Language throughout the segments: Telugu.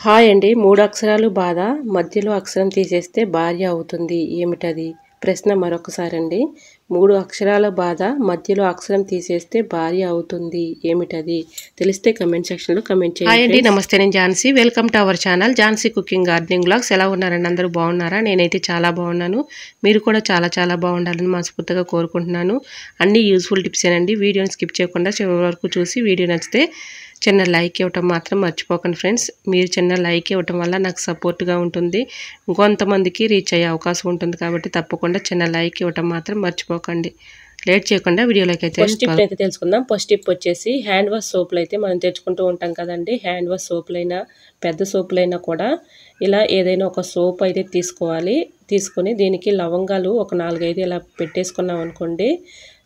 హాయ్ అండి. 3 అక్షరాలు బాధ, మధ్యలో అక్షరం తీసేస్తే భార్య అవుతుంది. ఏమిటది? ప్రశ్న మరొకసారండి. 3 అక్షరాల బాధ, మధ్యలో అక్షరం తీసేస్తే భార్య అవుతుంది. ఏమిటది? తెలిస్తే కమెంట్ సెక్షన్లో కమెంట్ చేయండి. హాయ్ అండి, నమస్తే. నేను Jhansi. Welcome to our channel Jhansi cooking gardening vlogs. ఎలా ఉన్నారండి? అందరూ బాగున్నారా? నేనైతే చాలా బాగున్నాను. మీరు కూడా చాలా బాగుండాలని మనస్ఫూర్తిగా కోరుకుంటున్నాను. అన్ని యూస్ఫుల్ టిప్సేనండి. వీడియోని స్కిప్ చేయకుండా చివరి వరకు చూసి వీడియో నచ్చితే చిన్న లైక్ ఇవ్వటం మాత్రం మర్చిపోకండి ఫ్రెండ్స్. మీరు చిన్న లైక్ ఇవ్వటం వల్ల నాకు సపోర్ట్గా ఉంటుంది, ఇంకొంతమందికి రీచ్ అయ్యే అవకాశం ఉంటుంది. కాబట్టి తప్పకుండా చిన్న లైక్ ఇవ్వటం మాత్రం మర్చిపోకండి. లేట్ చేయకుండా వీడియోలోకి అయితే ఫస్ట్ టిప్ అయితే తెలుసుకుందాం. ఫస్ట్ టిప్ వచ్చేసి హ్యాండ్ వాష్ సోపులు అయితే మనం తెచ్చుకుంటూ ఉంటాం కదండి. హ్యాండ్ వాష్ సోపులైనా పెద్ద సోపులైనా కూడా ఇలా ఏదైనా ఒక సోప్ అయితే తీసుకోవాలి. తీసుకొని దీనికి లవంగాలు ఒక 4-5 ఇలా పెట్టేసుకున్నాం అనుకోండి,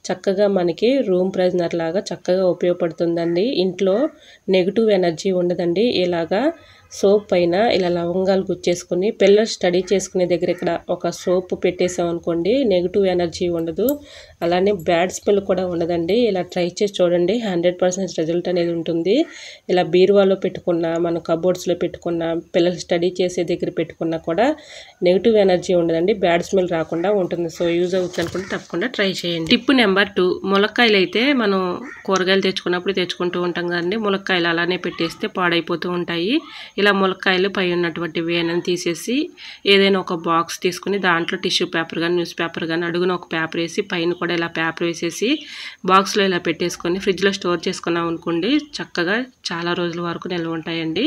చక్కగా మనకి రూమ్ ఫ్రెషనర్ లాగా చక్కగా ఉపయోగపడుతుందండి. ఇంట్లో నెగిటివ్ ఎనర్జీ ఉండదండి. ఇలాగా సోప్ పైన ఇలా లవంగాలు గుచ్చేసుకుని పిల్లలు స్టడీ చేసుకునే దగ్గర ఇక్కడ ఒక సోప్ పెట్టేసాం అనుకోండి, నెగిటివ్ ఎనర్జీ ఉండదు, అలానే బ్యాడ్ స్మెల్ కూడా ఉండదండి. ఇలా ట్రై చేసి చూడండి, 100% రిజల్ట్ అనేది ఉంటుంది. ఇలా బీరువాలో పెట్టుకున్న, మన కబోర్డ్స్లో పెట్టుకున్న, పిల్లలు స్టడీ చేసే దగ్గర పెట్టుకున్నా కూడా నెగిటివ్ ఎనర్జీ ఉండదండి, బ్యాడ్ స్మెల్ రాకుండా ఉంటుంది. సో యూజ్ అవుతుంది అనుకుంటే తప్పకుండా ట్రై చేయండి. టిప్ నెంబర్ 2, ములక్కాయలు అయితే మనం కూరగాయలు తెచ్చుకున్నప్పుడు తెచ్చుకుంటూ ఉంటాం కదండి. ములక్కాయలు అలానే పెట్టేస్తే పాడైపోతూ ఉంటాయి. ఇలా ములక్కాయలు పై ఉన్నటువంటి వేనని తీసేసి ఏదైనా ఒక బాక్స్ తీసుకుని దాంట్లో టిష్యూ పేపర్ కానీ న్యూస్ పేపర్ కానీ అడుగున ఒక పేపర్ వేసి పైన కూడా ఇలా పేపర్ వేసేసి బాక్స్లో ఇలా పెట్టేసుకొని ఫ్రిడ్జ్లో స్టోర్ చేసుకున్నాం అనుకోండి, చక్కగా చాలా రోజుల వరకు నిల్వ ఉంటాయండి,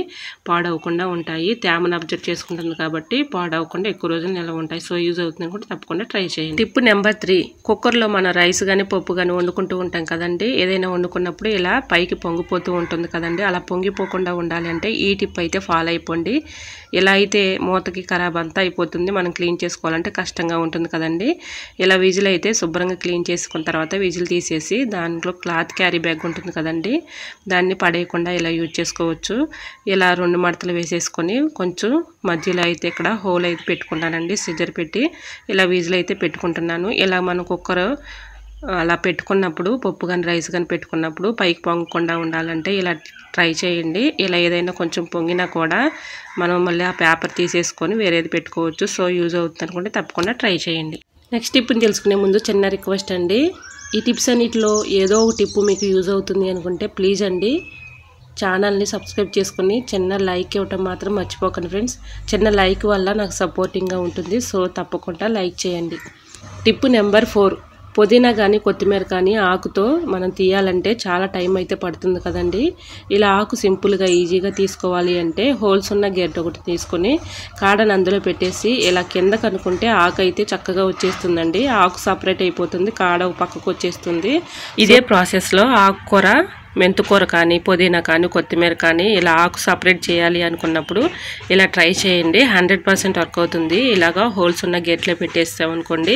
పాడవకుండా ఉంటాయి. తేమను అబ్జర్వ్ చేసుకుంటుంది కాబట్టి పాడవకుండా ఎక్కువ రోజులు నిల్వ ఉంటాయి. సో యూజ్ అవుతుంది అనుకుంటే తప్పకుండా ట్రై చేయండి. టిప్ నెంబర్ 3, కుక్కర్లో మన రైస్ కానీ పప్పు కానీ వండుకుంటూ ఉంటాం కదండి. ఏదైనా వండుకున్నప్పుడు ఇలా పైకి పొంగిపోతూ ఉంటుంది కదండి. అలా పొంగిపోకుండా ఉండాలి అంటే ఈ టిప్ అయితే ఫాలో అయిపోండి. ఇలా అయితే మూతకి ఖరాబ్ అంతా అయిపోతుంది, మనం క్లీన్ చేసుకోవాలంటే కష్టంగా ఉంటుంది కదండి. ఇలా విజిల్ అయితే శుభ్రంగా క్లీన్ చేసుకున్న తర్వాత విజిల్ తీసేసి దాంట్లో క్లాత్ క్యారీ బ్యాగ్ ఉంటుంది కదండి, దాన్ని పడేయకుండా ఇలా యూజ్ చేసుకోవచ్చు. ఇలా 2 మడతలు వేసేసుకొని కొంచెం మధ్యలో అయితే ఇక్కడ హోల్ అయితే పెట్టుకుంటానండి, సిజర్ పెట్టి ఇలా విజిల్ అయితే పెట్టుకుంటున్నాను. ఇలా మనం కుక్కర్ అలా పెట్టుకున్నప్పుడు పప్పు కానీ రైస్ కానీ పెట్టుకున్నప్పుడు పైకి పొంగకుండా ఉండాలంటే ఇలా ట్రై చేయండి. ఇలా ఏదైనా కొంచెం పొంగినా కూడా మనం మళ్ళీ ఆ పేపర్ తీసేసుకొని వేరేది పెట్టుకోవచ్చు. సో యూజ్ అవుతుంది అనుకుంటే తప్పకుండా ట్రై చేయండి. నెక్స్ట్ టిప్ని తెలుసుకునే ముందు చిన్న రిక్వెస్ట్ అండి. ఈ టిప్స్ అన్నిటిలో ఏదో ఒక టిప్ మీకు యూజ్ అవుతుంది అనుకుంటే ప్లీజ్ అండి ఛానల్ని సబ్స్క్రైబ్ చేసుకుని చిన్న లైక్ ఇవ్వటం మాత్రం మర్చిపోకండి ఫ్రెండ్స్. చిన్న లైక్ వల్ల నాకు సపోర్టింగ్గా ఉంటుంది. సో తప్పకుండా లైక్ చేయండి. టిప్ నెంబర్ 4, పుదీనా కానీ కొత్తిమీర కానీ ఆకుతో మనం తీయాలంటే చాలా టైం అయితే పడుతుంది కదండి. ఇలా ఆకు సింపుల్గా ఈజీగా తీసుకోవాలి అంటే హోల్స్ ఉన్న గెడ్డ ఒకటి తీసుకొని కాడని అందులో పెట్టేసి ఇలా కింద కనుక్కుంటే ఆకు అయితే చక్కగా వచ్చేస్తుందండి. ఆకు సపరేట్ అయిపోతుంది, కాడ పక్కకు వచ్చేస్తుంది. ఇదే ప్రాసెస్లో ఆకుకూర, మెంతుకూర కానీ పుదీనా కానీ కొత్తిమీర కానీ ఇలా ఆకు సపరేట్ చేయాలి అనుకున్నప్పుడు ఇలా ట్రై చేయండి, 100% వర్క్ అవుతుంది. ఇలాగా హోల్స్ ఉన్న గేట్లో పెట్టేస్తామనుకోండి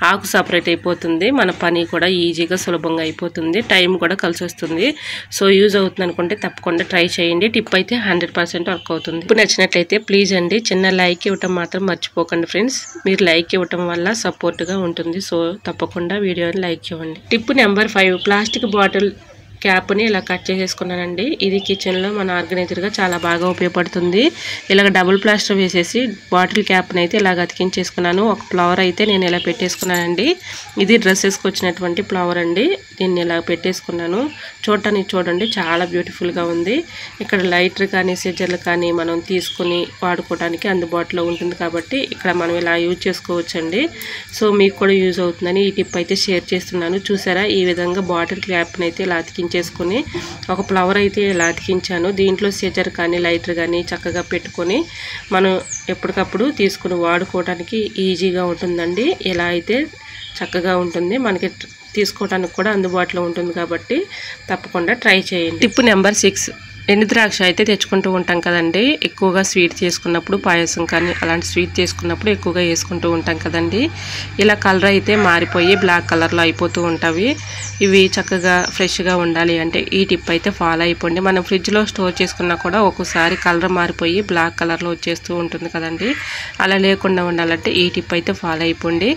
ఆకు సపరేట్ అయిపోతుంది, మన పని కూడా ఈజీగా సులభంగా అయిపోతుంది, టైం కూడా కలిసి వస్తుంది. సో యూజ్ అవుతుంది అనుకుంటే తప్పకుండా ట్రై చేయండి. టిప్ అయితే 100% వర్క్ అవుతుంది. ఇప్పుడు నచ్చినట్లయితే ప్లీజ్ అండి చిన్న లైక్ ఇవ్వటం మాత్రం మర్చిపోకండి ఫ్రెండ్స్. మీరు లైక్ ఇవ్వటం వల్ల సపోర్ట్గా ఉంటుంది. సో తప్పకుండా వీడియోని లైక్ ఇవ్వండి. టిప్ నెంబర్ 5, ప్లాస్టిక్ బాటిల్ క్యాప్ని ఇలా కట్ చేసేసుకున్నానండి. ఇది కిచెన్లో మన ఆర్గనైజర్గా చాలా బాగా ఉపయోగపడుతుంది. ఇలాగ డబుల్ ప్లాస్టర్ వేసేసి బాటిల్ క్యాప్ని అయితే ఇలాగ అతికించేసుకున్నాను. ఒక ఫ్లవర్ అయితే నేను ఇలా పెట్టేసుకున్నానండి. ఇది డ్రెస్సెస్కి వచ్చినటువంటి ఫ్లవర్ అండి, దీన్ని ఇలా పెట్టేసుకున్నాను. చూడటానికి చూడండి చాలా బ్యూటిఫుల్గా ఉంది. ఇక్కడ లైటర్ కానీ సిజర్లు కానీ మనం తీసుకుని వాడుకోవడానికి అందుబాటులో ఉంటుంది కాబట్టి ఇక్కడ మనం ఇలా యూజ్ చేసుకోవచ్చండి. సో మీకు కూడా యూజ్ అవుతుందని ఈ టిప్ అయితే షేర్ చేస్తున్నాను. చూసారా, ఈ విధంగా బాటిల్ క్యాప్ని అయితే ఇలా చేసుకుని ఒక ఫ్లవర్ అయితే ఇలా అతికించాను. దీంట్లో సిజర్ కానీ లైటర్ కానీ చక్కగా పెట్టుకొని మనం ఎప్పటికప్పుడు తీసుకుని వాడుకోవడానికి ఈజీగా ఉంటుందండి. ఇలా అయితే చక్కగా ఉంటుంది, మనకి తీసుకోవడానికి కూడా అందుబాటులో ఉంటుంది కాబట్టి తప్పకుండా ట్రై చేయండి. టిప్ నెంబర్ 6, ఎండు ద్రాక్ష అయితే తెచ్చుకుంటూ ఉంటాం కదండి. ఎక్కువగా స్వీట్ చేసుకున్నప్పుడు పాయసం కానీ అలాంటి స్వీట్ చేసుకున్నప్పుడు ఎక్కువగా వేసుకుంటూ ఉంటాం కదండి. ఇలా కలర్ అయితే మారిపోయి బ్లాక్ కలర్లో అయిపోతూ ఉంటాయి. ఇవి చక్కగా ఫ్రెష్గా ఉండాలి అంటే ఈ టిప్ అయితే ఫాలో అయిపోండి. మనం ఫ్రిడ్జ్లో స్టోర్ చేసుకున్నా కూడా ఒక్కోసారి కలర్ మారిపోయి బ్లాక్ కలర్లో వచ్చేస్తూ ఉంటుంది కదండి. అలా లేకుండా ఉండాలంటే ఈ టిప్ అయితే ఫాలో అయిపోండి.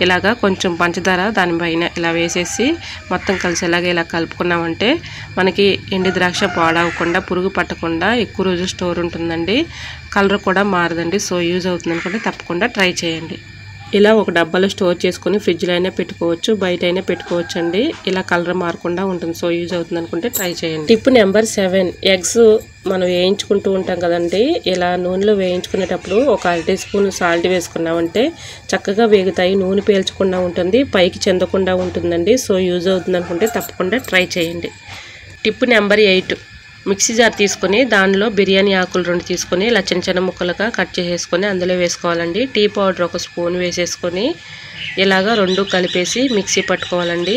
ఇలాగా కొంచెం పంచదార దానిపైన ఇలా వేసేసి మొత్తం కలిసేలాగా ఇలా కలుపుకున్నామంటే మనకి ఎండు ద్రాక్ష పాడవకుండా పట్టకుండా పురుగు పట్టకుండా ఎక్కువ రోజులు స్టోర్ ఉంటుందండి. కలర్ కూడా మారదండి. సో యూజ్ అవుతుంది అనుకుంటే తప్పకుండా ట్రై చేయండి. ఇలా ఒక డబ్బాలో స్టోర్ చేసుకుని ఫ్రిడ్జ్లో అయినా పెట్టుకోవచ్చు, బయట అయినా పెట్టుకోవచ్చు అండి. ఇలా కలర్ మారకుండా ఉంటుంది. సో యూజ్ అవుతుంది అనుకుంటే ట్రై చేయండి. టిప్ నెంబర్ 7, ఎగ్స్ మనం వేయించుకుంటూ ఉంటాం కదండి. ఇలా నూనెలో వేయించుకునేటప్పుడు ఒక 1/2 టీ స్పూన్ సాల్ట్ వేసుకున్నామంటే చక్కగా వేగుతాయి, నూనె పీల్చకుండా ఉంటుంది, పైకి చెందకుండా ఉంటుందండి. సో యూజ్ అవుతుంది అనుకుంటే తప్పకుండా ట్రై చేయండి. టిప్ నెంబర్ 8, మిక్సీ జార్ తీసుకొని దానిలో బిర్యానీ ఆకులు 2 తీసుకొని ఇలా చిన్న చిన్న ముక్కలుగా కట్ చేసేసుకొని అందులో వేసుకోవాలండి. టీ పౌడర్ 1 స్పూన్ వేసేసుకొని ఇలాగా 2 కలిపేసి మిక్సీ పట్టుకోవాలండి.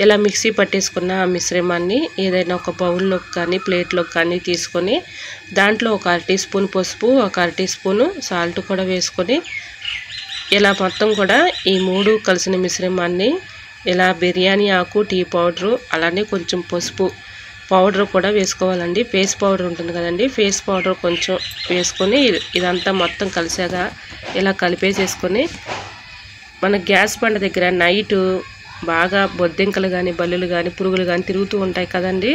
ఇలా మిక్సీ పట్టేసుకున్న ఆ మిశ్రమాన్ని ఏదైనా ఒక బౌల్లోకి కానీ ప్లేట్లోకి కానీ తీసుకొని దాంట్లో ఒక 1/2 టీ స్పూన్ పసుపు, ఒక 1/2 టీ స్పూన్ సాల్ట్ కూడా వేసుకొని ఇలా మొత్తం కూడా ఈ 3 కలిసిన మిశ్రమాన్ని ఇలా బిర్యానీ ఆకు, టీ పౌడరు, అలానే కొంచెం పసుపు పౌడర్ కూడా వేసుకోవాలండి. ఫేస్ పౌడర్ ఉంటుంది కదండి, ఫేస్ పౌడర్ కొంచెం వేసుకొని ఇదంతా మొత్తం కలిసాగా ఇలా కలిపేసేసుకొని మన గ్యాస్ బండ దగ్గర నైట్ బాగా బొద్దింకలు కానీ బల్లులు కానీ పురుగులు కానీ తిరుగుతూ ఉంటాయి కదండి.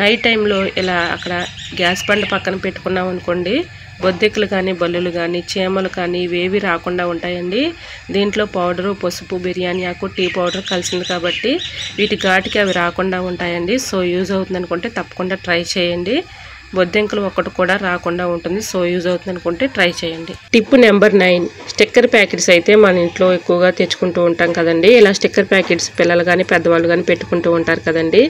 నైట్ టైంలో ఇలా అక్కడ గ్యాస్ బండ పక్కన పెట్టుకున్నాం అనుకోండి, బొద్దింకలు కానీ బల్లులు కానీ చీమలు కానీ ఇవేవి రాకుండా ఉంటాయండి. దీంట్లో పౌడరు, పసుపు, బిర్యానీ ఆకు, టీ పౌడర్ కలిసింది కాబట్టి వీటి ఘాటుకి అవి రాకుండా ఉంటాయండి. సో యూజ్ అవుతుంది అనుకుంటే తప్పకుండా ట్రై చేయండి. బొద్దింకలు ఒక్కటి కూడా రాకుండా ఉంటుంది. సో యూజ్ అవుతుంది అనుకుంటే ట్రై చేయండి. టిప్ నెంబర్ 9, స్టిక్కర్ ప్యాకెట్స్ అయితే మన ఇంట్లో ఎక్కువగా తెచ్చుకుంటూ ఉంటాం కదండి. ఇలా స్టిక్కర్ ప్యాకెట్స్ పిల్లలు కానీ పెద్దవాళ్ళు కానీ పెట్టుకుంటూ ఉంటారు కదండి.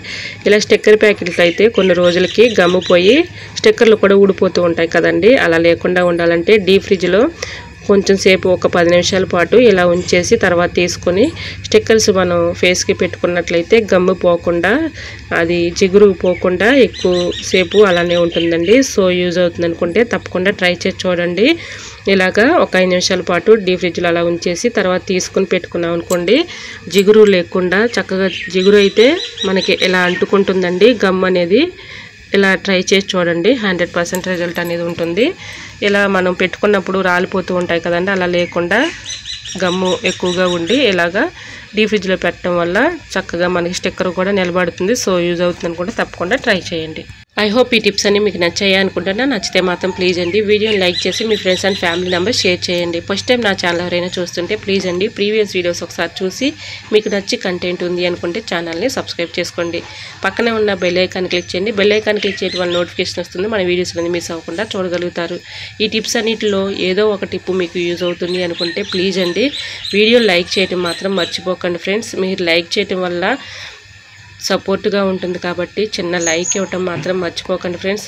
ఇలా స్టిక్కర్ ప్యాకెట్లు అయితే కొన్ని రోజులకి గమ్ము పోయి స్టిక్కర్లు కూడా ఊడిపోతూ ఉంటాయి కదండి. అలా లేకుండా ఉండాలంటే డీప్ ఫ్రిడ్జ్లో కొంచెం సేపు ఒక 10 నిమిషాల పాటు ఇలా ఉంచేసి తర్వాత తీసుకొని స్టిక్కర్స్ మనం ఫేస్కి పెట్టుకున్నట్లయితే గమ్ము పోకుండా, అది జిగురు పోకుండా ఎక్కువ సేపు అలానే ఉంటుందండి. సో యూజ్ అవుతుంది అనుకుంటే తప్పకుండా ట్రై చేసి చూడండి. ఇలాగా ఒక 5 నిమిషాల పాటు డీప్ ఫ్రిడ్జ్లో అలా ఉంచేసి తర్వాత తీసుకుని పెట్టుకున్నాం అనుకోండి, జిగురు లేకుండా చక్కగా, జిగురు అయితే మనకి ఇలా అంటుకుంటుందండి గమ్ అనేది. ఇలా ట్రై చేసి చూడండి, 100% రిజల్ట్ అనేది ఉంటుంది. ఇలా మనం పెట్టుకున్నప్పుడు రాలిపోతూ ఉంటాయి కదండి, అలా లేకుండా గమ్ము ఎక్కువగా ఉండి ఇలాగా డీప్ ఫ్రిడ్జ్లో పెట్టడం వల్ల చక్కగా మనకి స్టిక్కర్ కూడా నిలబడుతుంది. సో యూజ్ అవుతుంది అనుకుంటే తప్పకుండా ట్రై చేయండి. ఐ హోప్ ఈ టిప్స్ అన్ని మీకు నచ్చాయి అనుకుంటున్నా. నచ్చితే మాత్రం ప్లీజ్ అండి వీడియోని లైక్ చేసి మీ friends and family members share చేయండి. ఫస్ట్ టైం నా ఛానల్ ఎవరైనా చూస్తుంటే ప్లీజ్ అండి ప్రీవియస్ వీడియోస్ ఒకసారి చూసి మీకు నచ్చి కంటెంట్ ఉంది అనుకుంటే ఛానల్ని సబ్స్క్రైబ్ చేసుకోండి. పక్కనే ఉన్న బెల్ ఐకాన్ క్లిక్ చేయండి. బెల్ ఐకాన్ క్లిక్ చేయడం వల్ల నోటిఫికేషన్ వస్తుంది, మన వీడియోస్ అనేది మిస్ అవ్వకుండా చూడగలుగుతారు. ఈ టిప్స్ అన్నిటిలో ఏదో ఒక టిప్ మీకు యూజ్ అవుతుంది అనుకుంటే ప్లీజ్ అండి వీడియో లైక్ చేయడం మాత్రం మర్చిపోకండి ఫ్రెండ్స్. మీరు లైక్ చేయడం వల్ల సపోర్ట్గా ఉంటుంది కాబట్టి చిన్న లైక్ ఇవ్వటం మాత్రం మర్చిపోకండి ఫ్రెండ్స్.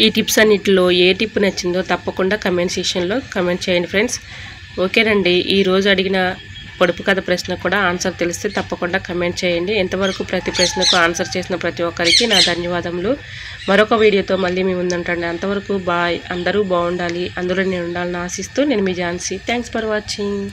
ఈ టిప్స్ అన్నిటిలో ఏ టిప్ నచ్చిందో తప్పకుండా కమెంట్ సెక్షన్లో కమెంట్ చేయండి ఫ్రెండ్స్. ఓకేనండి, ఈరోజు అడిగిన పొడుపు కథ ప్రశ్న కూడా ఆన్సర్ తెలిస్తే తప్పకుండా కమెంట్ చేయండి. ఇంతవరకు ప్రతి ప్రశ్నకు ఆన్సర్ చేసిన ప్రతి ఒక్కరికి నా ధన్యవాదములు. మరొక వీడియోతో మళ్ళీ మీ ముందుంటండి. అంతవరకు బాయ్. అందరూ బాగుండాలి, అందులో నేను ఉండాలని ఆశిస్తూ నేను మీ ఝాన్సీ. Thanks for watching.